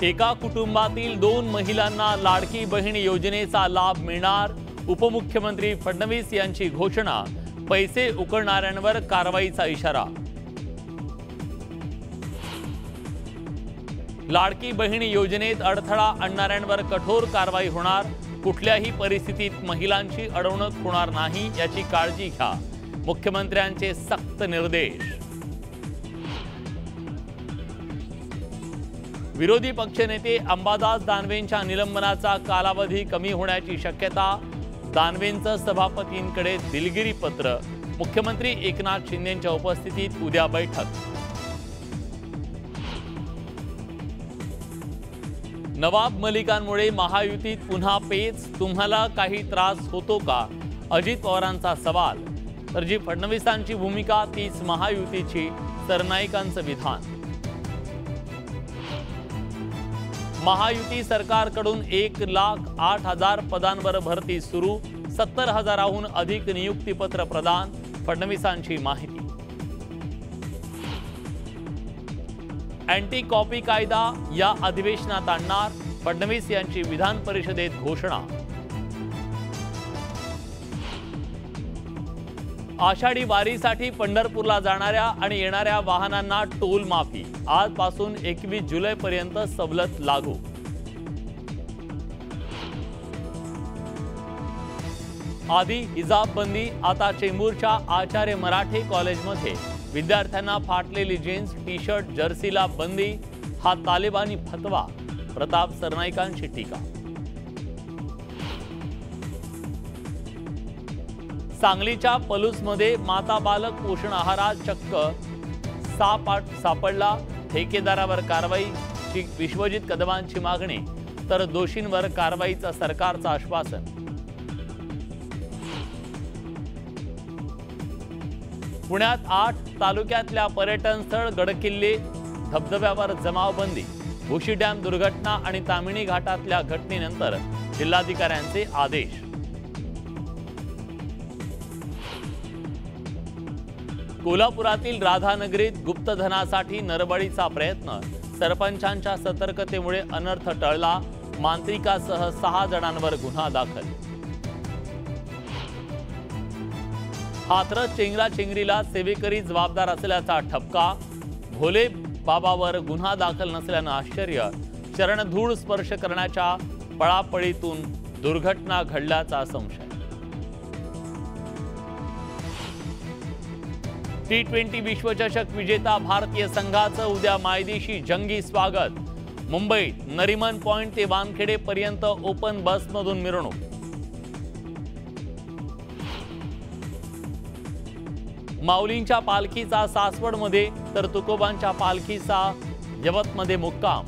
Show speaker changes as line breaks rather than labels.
एका कुटुंबातील 2 महिलांना लाडकी बहीण योजनेचा लाभ मिळणार। उपमुख्यमंत्री फडणवीस यांची घोषणा। पैसे उकळणाऱ्यांवर कारवाईचा इशारा। लाडकी बहीण योजनेत अडथळा आणणाऱ्यांवर कठोर कारवाई होणार। कुठल्याही परिस्थितीत महिलांची अडवणूक होणार नाही याची काळजी घ्या। मुख्यमंत्र्यांचे सक्त निर्देश। विरोधी पक्षनेते अंबादास दानवेंच्या निलंबनाचा कालावधी कमी होण्याची शक्यता। दानवेंचं सभापतींकडे दिलगिरी पत्र। मुख्यमंत्री एकनाथ शिंदेंच्या उपस्थितीत उद्या बैठक। नवाब मलिकांमुळे महायुतीत पुन्हा पेच। तुम्हाला काही त्रास होतो का? अजित पवारांचा सवाल। तर जी फडणवीसांची भूमिका तीच महायुतीची, सरनाईकांचं विधान। महायुती सरकारकडून 1,08,000 पदांवर भरती सुरू। 70,000हून अधिक नियुक्तीपत्र प्रदान। फडणवीसांची माहिती। अँटी कॉपी कायदा या अधिवेशनात आणणार। फडणवीस यांची विधान परिषदेत घोषणा। आषाढी वारीसाठी पंढरपूरला जाणाऱ्या आणि येणाऱ्या वाहनांना टोल माफी। आजपासून 21 जुलैपर्यंत सवलत लागू। आधी हिजाब बंदी, आता चेंबूरच्या आचार्य मराठे कॉलेजमध्ये विद्यार्थ्यांना फाटलेली जीन्स, टी शर्ट, जर्सीला बंदी। हा तालिबानी फतवा। प्रताप सरनाईकांची टीका। सांगलीच्या पलूसमध्ये माता बालक पोषण आहारात चक्क सापडला। ठेकेदारावर कारवाई। विश्वजित कदमांची मागणी, तर दोषींवर कारवाईचं सरकारचं आश्वासन। पुण्यात 8 तालुक्यातल्या पर्यटन स्थळ, गडकिल्ले, धबधब्यावर जमावबंदी। भुशी डॅम दुर्घटना आणि तामिणी घाटातल्या घटनेनंतर जिल्हाधिकाऱ्यांचे आदेश। कोल्हापुरातील राधानगरीत गुप्तधनासाठी नरबळीचा प्रयत्न। सरपंचांच्या सतर्कतेमुळे अनर्थ टळला। मांत्रिकासह 6 जणांवर गुन्हा दाखल। हाथरस चेंगराचेंगरीला सेवेकरी जबाबदार असल्याचा ठपका। भोले बाबावर गुन्हा दाखल नसल्यानं आश्चर्य। चरणधूळ स्पर्श करण्याच्या पळापळीतून दुर्घटना घडल्याचा संशय। T20 विश्वचषक विजेता भारतीय संघाचं उद्या मायदेशी जंगी स्वागत। मुंबईत नरिमन पॉइंट ते वानखेडे पर्यंत ओपन बसमधून मिरवणूक। माऊलींच्या पालखीचा सासवडमध्ये, तर तुकोबांच्या पालखीचा यवतमध्ये मुक्काम।